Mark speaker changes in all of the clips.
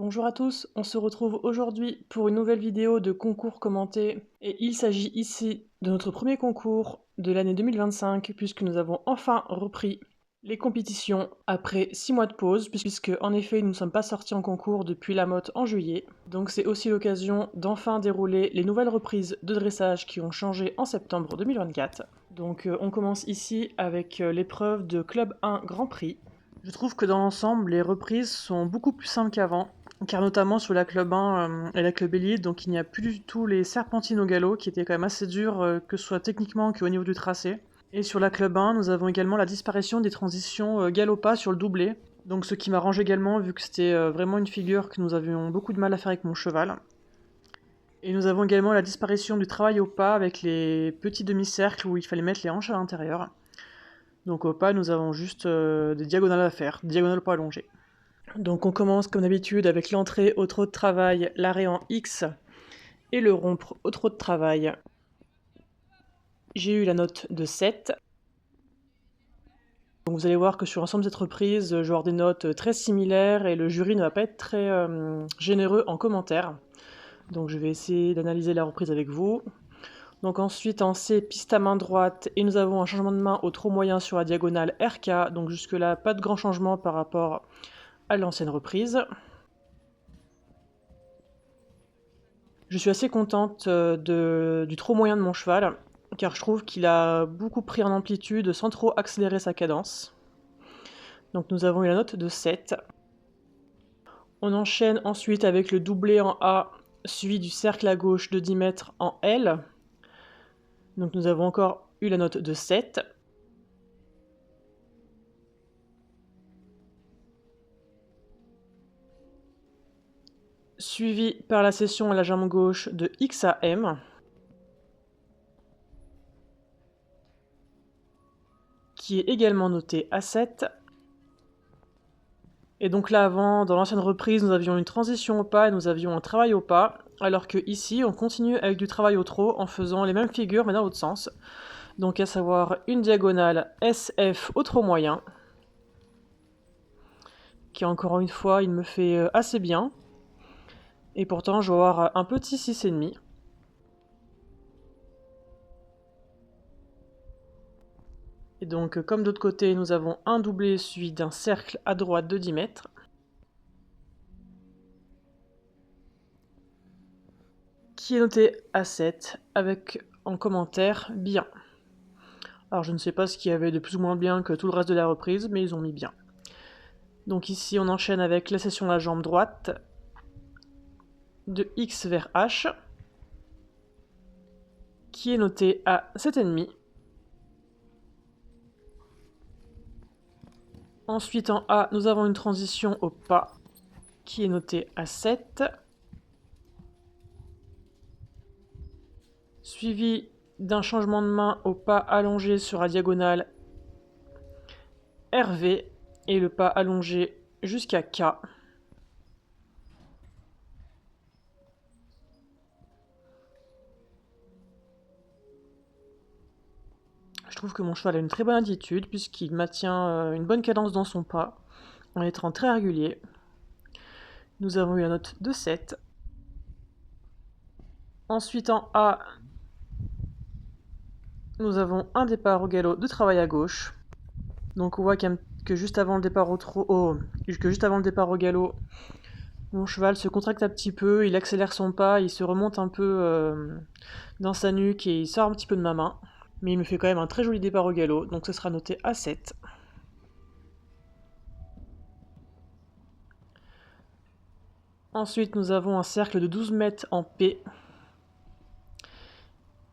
Speaker 1: Bonjour à tous, on se retrouve aujourd'hui pour une nouvelle vidéo de concours commenté et il s'agit ici de notre premier concours de l'année 2025 puisque nous avons enfin repris les compétitions après 6 mois de pause puisque en effet nous ne sommes pas sortis en concours depuis la motte en juillet. Donc c'est aussi l'occasion d'enfin dérouler les nouvelles reprises de dressage qui ont changé en septembre 2024. Donc on commence ici avec l'épreuve de Club 1 Grand Prix. Je trouve que dans l'ensemble, les reprises sont beaucoup plus simples qu'avant, car notamment sur la Club 1 et la Club Elite, donc il n'y a plus du tout les serpentines au galop, qui étaient quand même assez dures, que ce soit techniquement qu'au niveau du tracé. Et sur la Club 1, nous avons également la disparition des transitions galop-pas sur le doublé, donc ce qui m'arrange également, vu que c'était vraiment une figure que nous avions beaucoup de mal à faire avec mon cheval. Et nous avons également la disparition du travail au pas avec les petits demi-cercles où il fallait mettre les hanches à l'intérieur. Donc au pas, nous avons juste des diagonales à faire, diagonales pas allongées. Donc on commence comme d'habitude avec l'entrée au trot de travail, l'arrêt en X et le rompre au trot de travail. J'ai eu la note de 7. Donc vous allez voir que sur l'ensemble de cette reprise, je vais avoir des notes très similaires et le jury ne va pas être très généreux en commentaires. Donc je vais essayer d'analyser la reprise avec vous. Donc ensuite en C, piste à main droite, et nous avons un changement de main au trot moyen sur la diagonale RK, donc jusque là pas de grand changement par rapport à l'ancienne reprise. Je suis assez contente du trot moyen de mon cheval, car je trouve qu'il a beaucoup pris en amplitude sans trop accélérer sa cadence. Donc nous avons eu la note de 7. On enchaîne ensuite avec le doublé en A, suivi du cercle à gauche de 10 mètres en L. Donc nous avons encore eu la note de 7. Suivi par la session à la jambe gauche de X à M, qui est également noté à 7. Et donc là avant, dans l'ancienne reprise, nous avions une transition au pas et nous avions un travail au pas, alors que ici, on continue avec du travail au trot en faisant les mêmes figures mais dans l'autre sens. Donc à savoir une diagonale SF au trot moyen, qui encore une fois, il me fait assez bien. Et pourtant, je vais avoir un petit 6,5. Et donc, comme de l'autre côté, nous avons un doublé suivi d'un cercle à droite de 10 mètres. Qui est noté à 7, avec en commentaire bien. Alors je ne sais pas ce qu'il y avait de plus ou moins bien que tout le reste de la reprise, mais ils ont mis bien. Donc ici on enchaîne avec la session de la jambe droite, de X vers H, qui est noté à 7,5. Ensuite en A, nous avons une transition au pas, qui est notée à 7. Suivi d'un changement de main au pas allongé sur la diagonale RV, et le pas allongé jusqu'à K. Je trouve que mon cheval a une très bonne attitude puisqu'il maintient une bonne cadence dans son pas en étant très régulier. Nous avons eu la note de 7. Ensuite en A, nous avons un départ au galop de travail à gauche. Donc on voit que juste avant le départ au galop, mon cheval se contracte un petit peu, il accélère son pas, il se remonte un peu dans sa nuque et il sort un petit peu de ma main. Mais il me fait quand même un très joli départ au galop, donc ce sera noté à 7. Ensuite, nous avons un cercle de 12 mètres en P,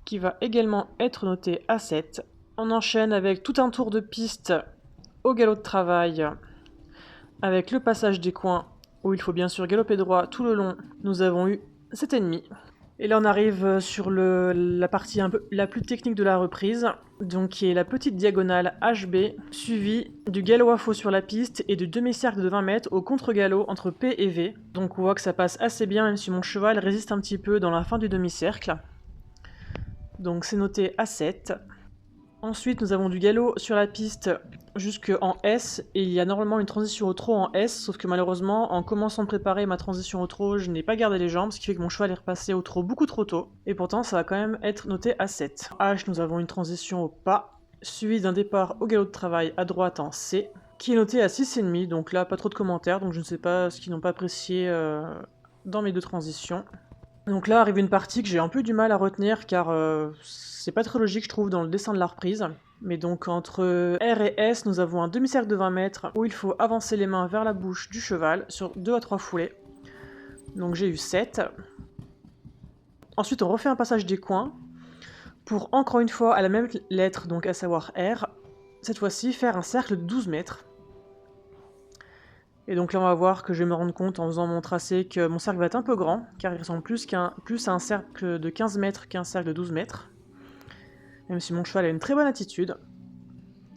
Speaker 1: qui va également être noté à 7. On enchaîne avec tout un tour de piste au galop de travail, avec le passage des coins, où il faut bien sûr galoper droit tout le long. Nous avons eu 7,5. Et là on arrive sur la partie la plus technique de la reprise, donc qui est la petite diagonale HB, suivie du galop à faux sur la piste et du demi-cercle de 20 mètres au contre-galop entre P et V. Donc on voit que ça passe assez bien même si mon cheval résiste un petit peu dans la fin du demi-cercle. Donc c'est noté à 7. Ensuite, nous avons du galop sur la piste jusqu'en S, et il y a normalement une transition au trot en S, sauf que malheureusement, en commençant de préparer ma transition au trot, je n'ai pas gardé les jambes, ce qui fait que mon cheval est repassé au trot beaucoup trop tôt, et pourtant ça va quand même être noté à 7. H, nous avons une transition au pas, suivi d'un départ au galop de travail à droite en C, qui est noté à 6,5, donc là pas trop de commentaires, donc je ne sais pas ce qu'ils n'ont pas apprécié dans mes deux transitions. Donc là arrive une partie que j'ai un peu du mal à retenir car c'est pas très logique je trouve dans le dessin de la reprise. Mais donc entre R et S nous avons un demi-cercle de 20 mètres où il faut avancer les mains vers la bouche du cheval sur 2 à 3 foulées. Donc j'ai eu 7. Ensuite on refait un passage des coins pour encore une fois à la même lettre, donc à savoir R, cette fois-ci faire un cercle de 12 mètres. Et donc là on va voir que je vais me rendre compte en faisant mon tracé que mon cercle va être un peu grand, car il ressemble plus à un cercle de 15 mètres qu'un cercle de 12 mètres. Même si mon cheval a une très bonne attitude.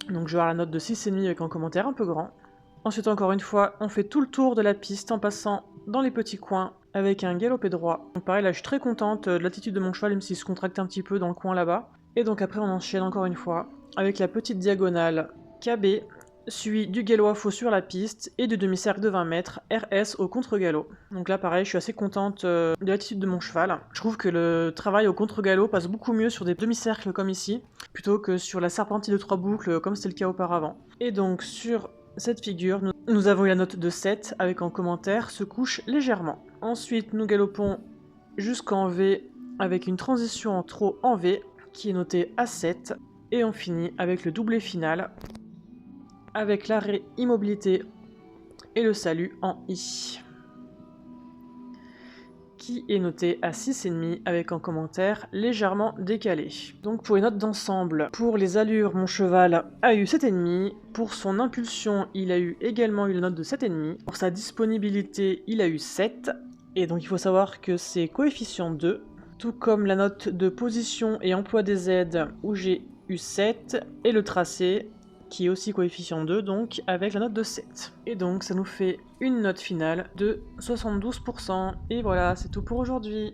Speaker 1: Donc je vais avoir la note de 6,5 avec un commentaire un peu grand. Ensuite encore une fois, on fait tout le tour de la piste en passant dans les petits coins avec un galopé droit. Donc pareil là je suis très contente de l'attitude de mon cheval, même s'il se contracte un petit peu dans le coin là-bas. Et donc après on enchaîne encore une fois avec la petite diagonale KB, suivi du galop à faux sur la piste et du demi-cercle de 20 mètres RS au contre-galop. Donc là pareil, je suis assez contente de l'attitude de mon cheval. Je trouve que le travail au contre-galop passe beaucoup mieux sur des demi-cercles comme ici, plutôt que sur la serpentine de 3 boucles comme c'était le cas auparavant. Et donc sur cette figure, nous avons eu la note de 7 avec en commentaire se couche légèrement. Ensuite nous galopons jusqu'en V avec une transition en trot en V qui est notée à 7 et on finit avec le doublé final avec l'arrêt immobilité et le salut en I, qui est noté à 6,5 avec un commentaire légèrement décalé. Donc pour une note d'ensemble, pour les allures, mon cheval a eu 7,5, pour son impulsion, il a également eu la note de 7,5, pour sa disponibilité, il a eu 7, et donc il faut savoir que c'est coefficient 2, tout comme la note de position et emploi des aides où j'ai eu 7, et le tracé, qui est aussi coefficient 2, donc avec la note de 7. Et donc ça nous fait une note finale de 72%. Et voilà, c'est tout pour aujourd'hui.